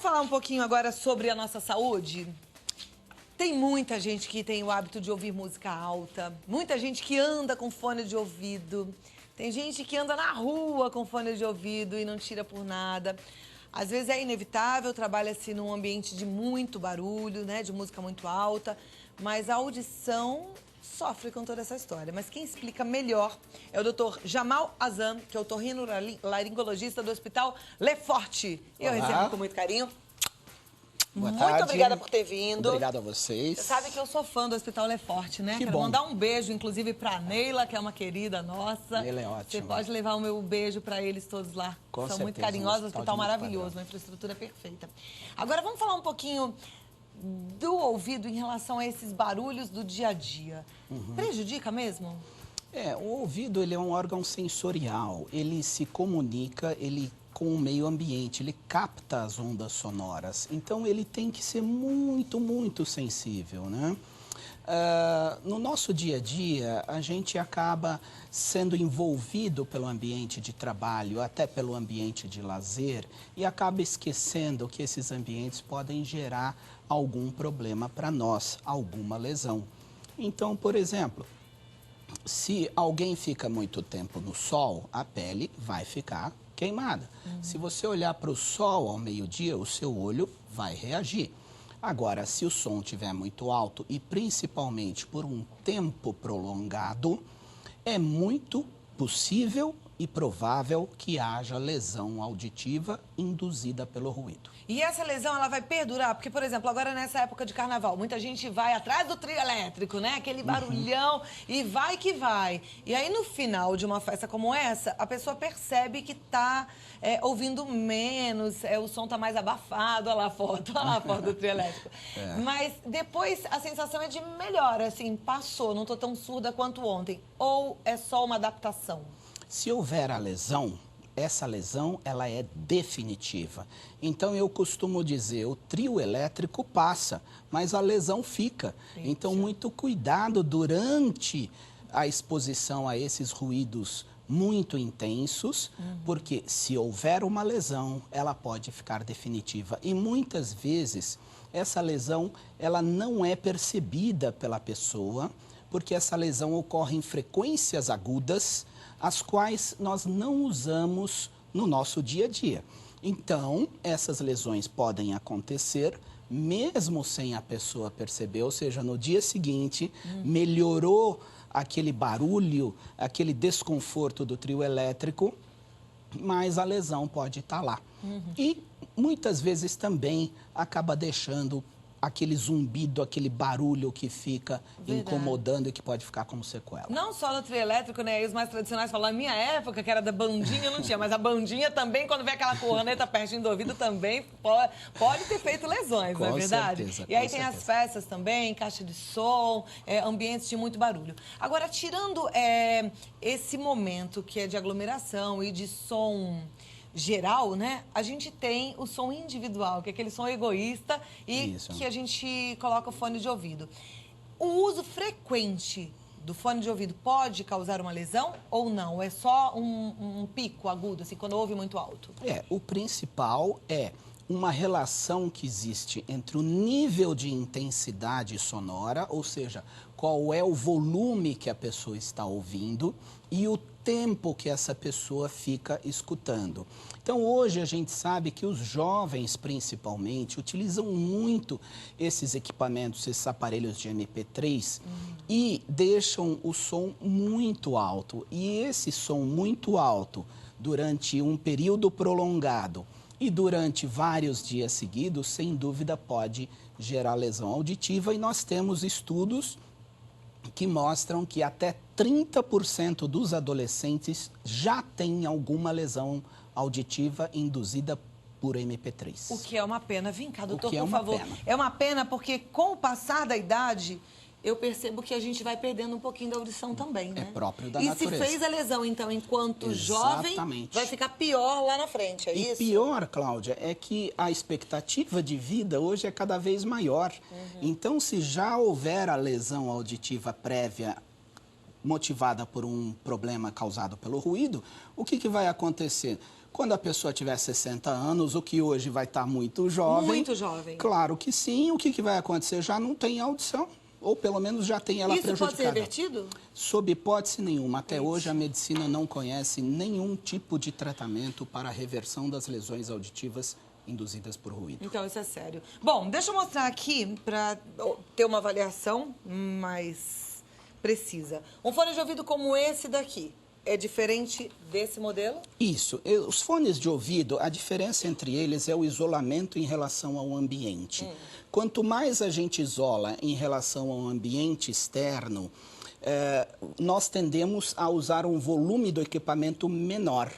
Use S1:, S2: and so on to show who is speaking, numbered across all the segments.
S1: falar um pouquinho agora sobre a nossa saúde? Tem muita gente que tem o hábito de ouvir música alta, muita gente que anda com fone de ouvido, tem gente que anda na rua com fone de ouvido e não tira por nada. Às vezes é inevitável, trabalha-se num ambiente de muito barulho, né, de música muito alta, mas a audição sofre com toda essa história. Mas quem explica melhor é o Dr. Jamal Azam, que é otorrinolaringologista do Hospital Lefort. Eu recebo com muito carinho.
S2: Boa
S1: Muito
S2: tarde.
S1: obrigada por ter vindo.
S2: Obrigado a vocês.
S1: Você sabe que eu sou fã do Hospital Lefort, né?
S2: Que
S1: Quero
S2: bom.
S1: mandar um beijo, inclusive, pra Neila, que é uma querida nossa.
S2: Neila é ótima.
S1: Você pode levar o meu beijo pra eles todos lá.
S2: Com
S1: São
S2: certeza,
S1: muito carinhosos,
S2: um
S1: hospital
S2: hospital de muito
S1: maravilhoso,
S2: padrão.
S1: uma infraestrutura perfeita. Agora, vamos falar um pouquinho do ouvido em relação a esses barulhos do dia a dia. Prejudica mesmo?
S2: O ouvido, ele é um órgão sensorial. Ele se comunica, com o meio ambiente, ele capta as ondas sonoras. Então, ele tem que ser muito, muito sensível, né? No nosso dia a dia, a gente acaba sendo envolvido pelo ambiente de trabalho, até pelo ambiente de lazer, e acaba esquecendo que esses ambientes podem gerar algum problema para nós, alguma lesão. Então, por exemplo, se alguém fica muito tempo no sol, a pele vai ficar queimada. Se você olhar para o sol ao meio-dia, o seu olho vai reagir. Agora, se o som estiver muito alto e principalmente por um tempo prolongado, é muito possível e provável que haja lesão auditiva induzida pelo ruído.
S1: E essa lesão, ela vai perdurar? Porque, por exemplo, agora nessa época de carnaval, muita gente vai atrás do trio elétrico, né? Aquele barulhão e vai que vai. E aí, no final de uma festa como essa, a pessoa percebe que tá ouvindo menos, o som tá mais abafado. Olha lá a foto do trio elétrico. Mas depois a sensação é de melhora, assim, passou, não tô tão surda quanto ontem. Ou é só uma adaptação?
S2: Se houver a lesão, essa lesão ela é definitiva. Então, eu costumo dizer, o trio elétrico passa, mas a lesão fica.
S1: Entendi.
S2: Então, muito cuidado durante a exposição a esses ruídos muito intensos, porque se houver uma lesão, ela pode ficar definitiva. E muitas vezes, essa lesão ela não é percebida pela pessoa, porque essa lesão ocorre em frequências agudas, as quais nós não usamos no nosso dia a dia. Então, essas lesões podem acontecer mesmo sem a pessoa perceber, ou seja, no dia seguinte, melhorou aquele barulho, aquele desconforto do trio elétrico, mas a lesão pode estar lá. E muitas vezes também acaba deixando aquele zumbido, aquele barulho que fica incomodando e que pode ficar como sequela.
S1: Não só no trio elétrico, né? E os mais tradicionais falam, na minha época, que era da bandinha, não tinha. Mas a bandinha também, quando vem aquela corneta pertinho do ouvido, também pode ter feito lesões, não é verdade?
S2: Certeza,
S1: e aí
S2: com
S1: tem
S2: certeza.
S1: as festas também, caixa de som, ambientes de muito barulho. Agora, tirando esse momento que é de aglomeração e de som geral, né? A gente tem o som individual, que é aquele som egoísta e que a gente coloca o fone de ouvido. O uso frequente do fone de ouvido pode causar uma lesão ou não? É só um pico agudo, assim, quando ouve muito alto?
S2: O principal é uma relação que existe entre o nível de intensidade sonora, ou seja, qual é o volume que a pessoa está ouvindo e o tempo que essa pessoa fica escutando. Então, hoje a gente sabe que os jovens, principalmente, utilizam muito esses equipamentos, esses aparelhos de MP3 e deixam o som muito alto. E esse som muito alto, durante um período prolongado e durante vários dias seguidos, sem dúvida pode gerar lesão auditiva. E nós temos estudos que mostram que até 30% dos adolescentes já têm alguma lesão auditiva induzida por MP3.
S1: O que é uma pena. Vem cá, doutor,
S2: por
S1: favor.
S2: Pena.
S1: É uma pena porque, com o passar da idade, eu percebo que a gente vai perdendo um pouquinho da audição também, né?
S2: É próprio da
S1: natureza.
S2: natureza.
S1: E se fez a lesão, então, enquanto
S2: Exatamente.
S1: jovem, vai ficar pior lá na frente, é isso?
S2: E pior, Cláudia, é que a expectativa de vida hoje é cada vez maior. Então, se já houver a lesão auditiva prévia motivada por um problema causado pelo ruído, o que vai acontecer? Quando a pessoa tiver 60 anos, o que hoje vai estar muito jovem...
S1: Muito jovem.
S2: Claro que sim. O que vai acontecer? Já não tem audição, ou pelo menos já tem ela prejudicada.
S1: Isso pode ser revertido?
S2: Sob hipótese nenhuma. Até hoje, a medicina não conhece nenhum tipo de tratamento para a reversão das lesões auditivas induzidas por ruído.
S1: Então, isso é sério. Bom, deixa eu mostrar aqui para ter uma avaliação mais precisa. Um fone de ouvido como esse daqui é diferente desse modelo?
S2: Isso. Os fones de ouvido, a diferença entre eles é o isolamento em relação ao ambiente. Quanto mais a gente isola em relação ao ambiente externo, nós tendemos a usar um volume do equipamento menor.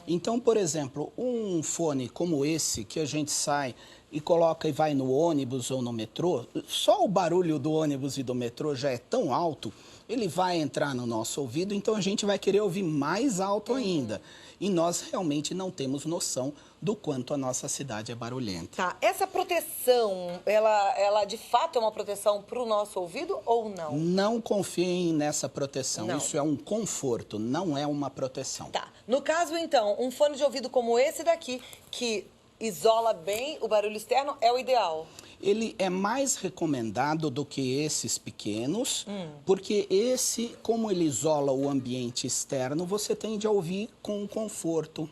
S2: Então, por exemplo, um fone como esse, que a gente sai e coloca e vai no ônibus ou no metrô, só o barulho do ônibus e do metrô já é tão alto, ele vai entrar no nosso ouvido, então a gente vai querer ouvir mais alto ainda. E nós realmente não temos noção do quanto a nossa cidade é barulhenta.
S1: Tá, essa proteção, ela de fato é uma proteção para o nosso ouvido ou não?
S2: Não confiem nessa proteção,
S1: Não.
S2: Isso é um conforto, não é uma proteção.
S1: Tá, no caso então, um fone de ouvido como esse daqui, que isola bem o barulho externo, é o ideal?
S2: Ele é mais recomendado do que esses pequenos, porque esse, como ele isola o ambiente externo, você tende a ouvir com conforto,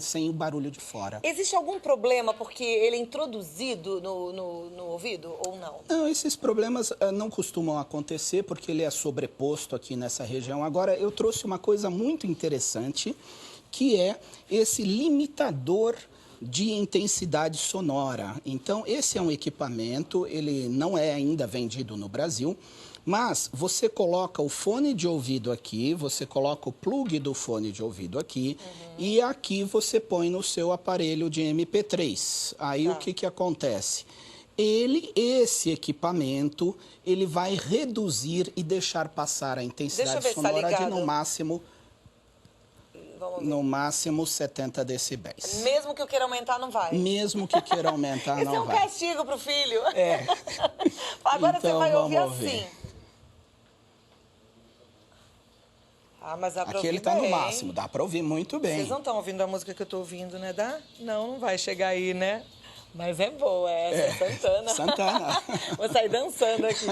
S2: sem o barulho de fora.
S1: Existe algum problema porque ele é introduzido no ouvido ou não?
S2: Não, esses problemas não costumam acontecer porque ele é sobreposto aqui nessa região. Agora, eu trouxe uma coisa muito interessante, que é esse limitador de intensidade sonora. Então, esse é um equipamento, ele não é ainda vendido no Brasil, mas você coloca o fone de ouvido aqui, você coloca o plug do fone de ouvido aqui, e aqui você põe no seu aparelho de MP3. Aí o que acontece? Esse equipamento, ele vai reduzir e deixar passar a intensidade sonora de no máximo 70 decibéis.
S1: Mesmo que eu queira aumentar, não vai?
S2: Mesmo que queira aumentar, não vai.
S1: Esse é um castigo pro filho.
S2: É.
S1: Agora
S2: então,
S1: você vai ouvir
S2: vamos
S1: assim. Ah, mas dá pra
S2: Aqui
S1: ouvir
S2: ele tá
S1: bem.
S2: no máximo, dá pra ouvir muito bem.
S1: Vocês não estão ouvindo a música que eu tô ouvindo, né? Dá? Não vai chegar aí, né? Mas é boa, essa é Santana.
S2: Santana.
S1: Vou sair dançando aqui.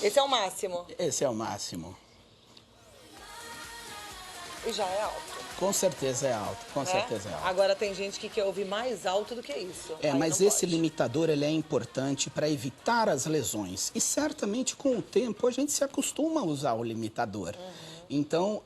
S1: Esse é o máximo?
S2: Esse é o máximo.
S1: E já é alto.
S2: Com certeza é alto, com certeza é alto.
S1: Agora tem gente que quer ouvir mais alto do que isso.
S2: Mas esse limitador ele é importante para evitar as lesões. E certamente com o tempo a gente se acostuma a usar o limitador. Então,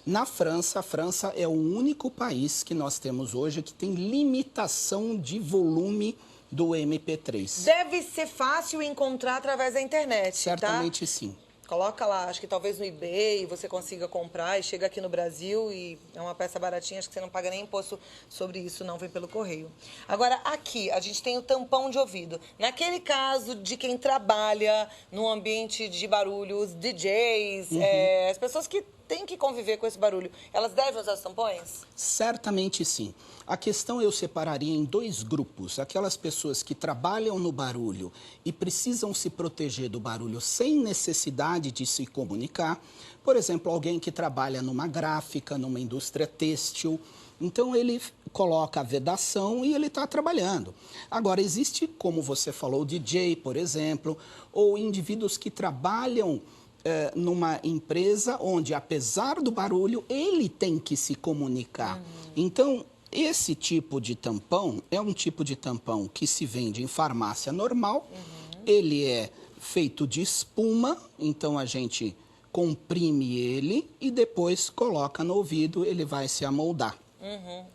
S2: na França, a França é o único país que nós temos hoje que tem limitação de volume do MP3.
S1: Deve ser fácil encontrar através da internet,
S2: Certamente sim.
S1: Coloca lá, acho que talvez no eBay você consiga comprar e chega aqui no Brasil e é uma peça baratinha, acho que você não paga nem imposto sobre isso, não, vem pelo correio. Agora, aqui, a gente tem o tampão de ouvido. Naquele caso de quem trabalha num ambiente de barulho, os DJs, as pessoas que têm que conviver com esse barulho, elas devem usar os tampões?
S2: Certamente sim. A questão eu separaria em dois grupos. Aquelas pessoas que trabalham no barulho e precisam se proteger do barulho sem necessidade de se comunicar. Por exemplo, alguém que trabalha numa gráfica, numa indústria têxtil. Então, ele coloca a vedação e ele está trabalhando. Agora, existe, como você falou, o DJ, por exemplo, ou indivíduos que trabalham numa empresa onde, apesar do barulho, ele tem que se comunicar. Então, esse tipo de tampão é um tipo de tampão que se vende em farmácia normal. Ele é feito de espuma, então a gente comprime ele e depois coloca no ouvido, ele vai se amoldar.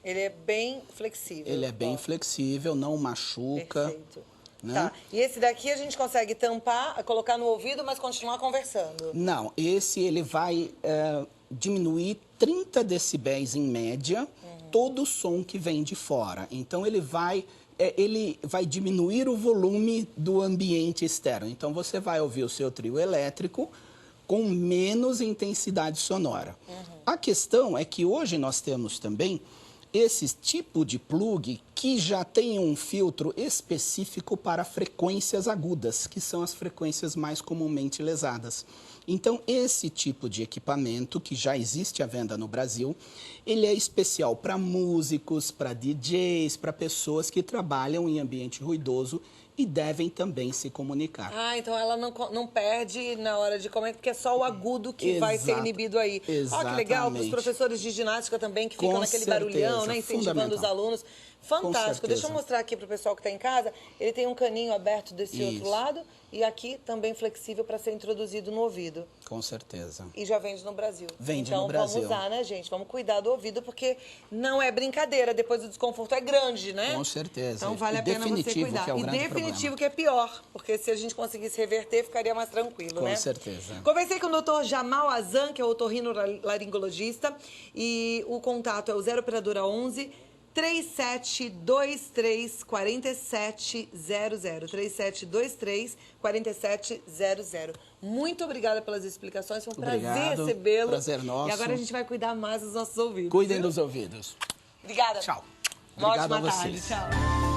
S1: Ele é bem flexível.
S2: Ele é bem flexível, não machuca.
S1: Perfeito.
S2: Né?
S1: Tá. E esse daqui a gente consegue tampar, colocar no ouvido, mas continuar conversando?
S2: Não, esse ele vai diminuir 30 decibéis em média, todo o som que vem de fora. Então, ele vai diminuir o volume do ambiente externo. Então, você vai ouvir o seu trio elétrico com menos intensidade sonora. A questão é que hoje nós temos também esse tipo de plug que já tem um filtro específico para frequências agudas, que são as frequências mais comumente lesadas. Então, esse tipo de equipamento, que já existe à venda no Brasil, ele é especial para músicos, para DJs, para pessoas que trabalham em ambiente ruidoso e devem também se comunicar.
S1: Ah, então ela não perde na hora de comer, porque é só o agudo que vai ser inibido aí. Ó, que legal, para os professores de ginástica também, que ficam naquele barulhão, né, incentivando os alunos. Fantástico. Deixa eu mostrar aqui para o pessoal que está em casa. Ele tem um caninho aberto desse outro lado e aqui também flexível para ser introduzido no ouvido.
S2: Com certeza.
S1: E já vende no Brasil.
S2: Vende no Brasil.
S1: Então vamos usar, né, gente? Vamos cuidar do ouvido, porque não é brincadeira. Depois o desconforto é grande, né?
S2: Com certeza.
S1: Então vale a pena você cuidar.
S2: Que é o grande
S1: definitivo que é pior, porque se a gente conseguisse reverter, ficaria mais tranquilo, né?
S2: Com certeza.
S1: Conversei com o Dr. Jamal Azan, que é otorrinolaringologista, e o contato é o 0 operadora 11 3723 4700. 3723 4700. Muito obrigada pelas explicações. Foi um prazer recebê-lo.
S2: Prazer nosso.
S1: E agora a gente vai cuidar mais dos nossos ouvidos.
S2: Cuidem dos ouvidos.
S1: Obrigada.
S2: Tchau.
S1: Uma
S2: Obrigado
S1: ótima
S2: a
S1: tarde.
S2: vocês.
S1: Tchau.